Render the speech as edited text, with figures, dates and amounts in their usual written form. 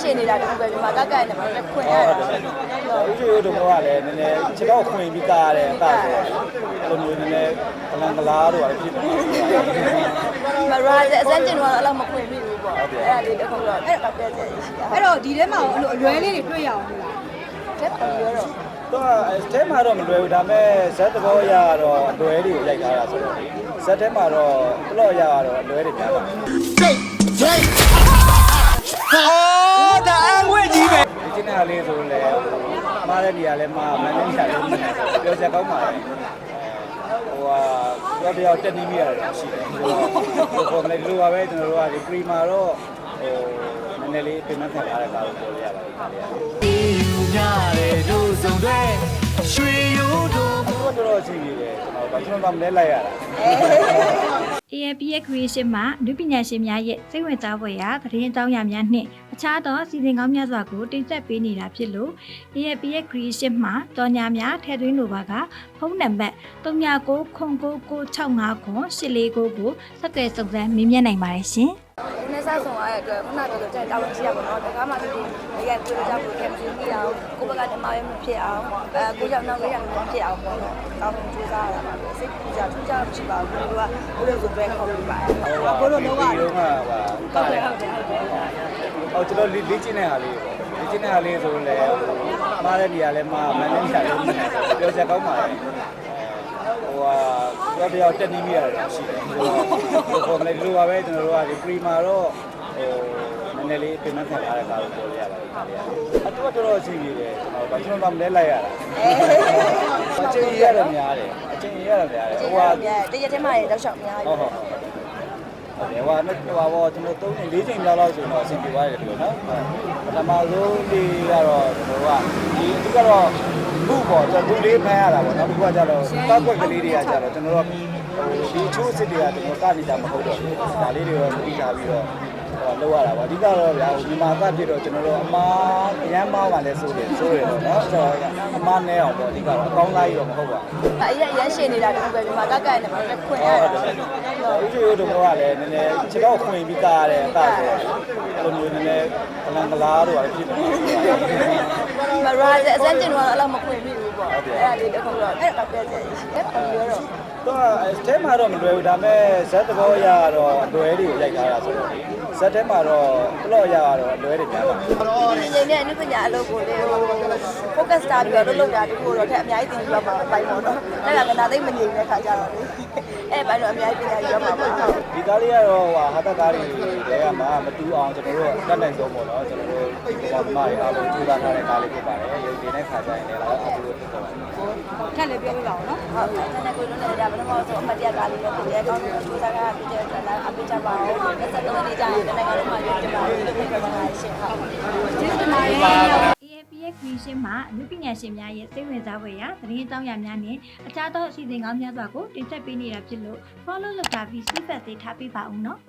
ရှင်းနေတာတခုပဲဒီမှာကကနဲ့မှာခွင်ရတယ်ဦးချွေတို့ကလည်းနည်းနည်းခြေတော့ခွင်ပြီးကားရတယ်အတာဆိုအဲ့လိုမျိုးနည်းနည်းကလန်ကလားတို့ကလည်းဖြစ်နေမရာဇအစမ်းကျင်တော့အဲ့လိုမခွင်မိဘူးပေါ့အဲ့ဒါလေးတစ်ခုတော့အဲ့ဒါပြည့်စည်ရှိတာအဲ့တော့ဒီထဲမှာအဲ့လိုအလွဲလေးတွေတွေ့ရအောင်လားတက်ပြောတော့တော့အဲမှာတော့မလွယ်ဘူးဒါပေမဲ့ဇက်သဘောရတော့အလွဲတွေကိုရိုက်ထားတာဆိုတော့ဇက်ထဲမှာတော့ဘလော့ရတော့အလွဲတွေများပါတယ်ဒါအငွေ့ကြီးပဲဒီကျင်းရလေးဆိုလဲမားတဲ့နေရာလဲမားမန်းတဲ့နေရာလဲပြောချက်ကောင်းပါလေဟိုတယောက်တက်နေမိရတယ်ရှိတယ်ဟိုမလေးလိုပါပဲကျွန်တော်တို့ကဒီပရီမာတော့ဟိုနည်းနည်းလေးပြင်မှတ်ခံထားတဲ့ကားကိုပြောရပါတယ်ခါလေးရတယ်တို့စုံတွေရွှေရိုးတို့တော့ရှိနေတယ်ကျွန်တော်မလဲလိုက်ရတာAAP ရဲ့ creation မှာလူပညာရှင်များရဲ့စိတ်ဝင်စားဖွယ်ရာသတင်းအကြောင်းအရာများနှင့်အခြားသောစီစဉ်ကောင်းများစွာကိုတင်ဆက်ပေးနေတာဖြစ်လို့ AAP ရဲ့ creation မှာတော်ညာများထည့်သွင်းလိုပါကဖုန်းနံပါတ်399965ကိုဆက်သွယ်စုံစမ်းမေးမြန်းနိုင်ပါတယ်ရှင်ဒီနေ့ဆက်ဆောင်ရတဲ့အတွက်ခုနကပြောတဲ့တာဝန်ရှိရပါတော့ဒါကမှဒီရတဲ့တွေ့ကြဖို့ကံပြင်းပြီးအောင်ကိုယ့်ဘက်ကဓမ္မရဲမဖြစ်အောင်ကိုကြောင့်နောက်ရမဖြစ်အောင်ပေါ့နော်တောင်းပန်ကြိုးစားရတာပါပဲစိတ်ကူကြထူးခြားမရှိပါဘူးကိုကကိုလိုဆိုပဲခေါ်ပြီးပါတယ်ကိုလိုလုံးဝဟုတ်တယ်ဟုတ်တယ်ဟောကျွန်တော်လေ့ကျင့်တဲ့ဟာလေးပေါ့လေ့ကျင့်တဲ့ဟာလေးဆိုလဲမားတဲ့နေရာလဲမားမန်းတဲ့နေရာလဲပြောချက်ကောင်းပါလေဟိုတယောက်တက်နေမိရတယ်ရှိတယ်ဟိုမလေးလိုပါပဲကျွန်တော်တို့ကဒီပရီမာတော့ဟိုနည်းနည်းလေးပြင်မှတ်ခံထားတဲ့ကားကိုပြောရပါတယ်ခါလေးအတူတူတော့ရှိနေတယ်ကျွန်တော်မလဲလိုက်ရတာအချင်းရရတယ်များတယ်အချင်းရရတယ်များတယ်ဟိုတရက်ထဲမှာရတော့ရှောက်များဟုတ်ဟုတ်ဟုတ်တယ်ဟိုကတော့ကျွန်တော်3ချိန်4ချိန်လောက်ဆိုတော့အဆင်ပြေသွားတယ်ပြောနော်ပထမဆုံးလေးကတော့ကျွန်တော်ကဒီအတူကတော့ဘူးပေါ့ကျွန်တော်လေးဖမ်းရတာပေါ့နောက်တစ်ခုကကျတော့တောက်ွက်ကလေးတွေကကျတော့ကျွန်တော်တို့ဒီချိုးစစ်တွေကကျွန်တော်ကနေကြမဟုတ်တော့ဘူးဒါလေးတွေတော့ပြီးကြပြီးတော့လောက်ရတာပေါ့အဓိကတော့ဗျာဒီမှာကဖြစ်တော့ကျွန်တော်တို့အမားအရန်မားပါလဲဆိုတယ်တော့နော်ကျွန်တော်အမားနဲအောင်ပေါ့အဓိကတော့အကောင်းသားကြီးတော့မဟုတ်ပါဘူးအရင်ရှင်းနေတာတခုပဲဒီမှာကကနဲ့မှာခွင်ရတယ်ဦးချွေတို့ကလည်းနည်းနည်းခြေတော့ခွင်ပြီးကားရတယ်အတာဆိုအဲ့လိုမျိုးနည်းနည်းကလန်ကလားတို့ကလည်းဖြစ်နေမရာဇအစမ်းကျင်တော့အဲ့လိုမခွင်မိဘူးပေါ့အဲ့ဒါလေးတစ်ခုတော့အဲ့ဒါပြည့်စည်ရှိတယ်ပြောတော့တော့ထဲမှာတော့မလွယ်ဘူးဒါပေမဲ့ဇက်သဘောရတော့အလွဲတွေကိုရိုက်ထားတာဆိုတော့ဇက်ထဲမှာတော့ဘလော့ရတော့အလွဲတွေများပါတယ်ဒီနေ့နဲ့အနုပညာအလုပ်ကိုလေ focus တာပြီးတော့လုပ်တာတခုတော့ထက်အများကြီးသင်ပြီးတော့မှာအပိုင်းပေါ့နော်အဲ့ဒါကနာသိမငြိမ်တဲ့ခါကြတော့လေအဲ့ပိုင်းတော့အများကြီးပညာရမှာပါဒီကားလေးကတော့ဟာတာကားတွေတဲကမှမတူအောင်ကျွန်တော်တို့တတ်နိုင်ဆုံးပေါ့နော်ကျွန်တော်တို့ဘာမှမရအောင်ကြိုးစားထားတဲ့ကားလေးဖြစ်ပါတယ်ရုပ်ရှင်နဲ့ခါကြရင်လည်းအတူတူဖြစ်သွားပါတယ်ထက်လည်းပြောပြပါဦးနော်ဟုတ်တယ်နဲ့ကိုလုံးနဲ့ဒါပထမဆုံးအမတရားကားလေးလည်းဖြစ်တယ်ကောင်းတဲ့ကြိုးစားတာဖြစ်တဲ့အတွက်လည်းအပိချပါအောင်23နှစ်ကြာရင်တနိုင်ငံလုံးမှာပြောကြပါလို့ပြောတာရှင်းဟုတ်ကျေးဇူးတင်ပါတယ် AAP ရဲ့ creation မှာလူပညာရှင်များရဲ့စိတ်ဝင်စားဖွယ်ရာသတင်းအကြောင်းအရာများနဲ့အခြားသောအစီအစဉ်ကောင်းများစွာကိုတင်ဆက်ပေးနေတာဖြစ်လို့ follow လုပ်တာပြီး feedback တွေထားပေးပါဦးနော်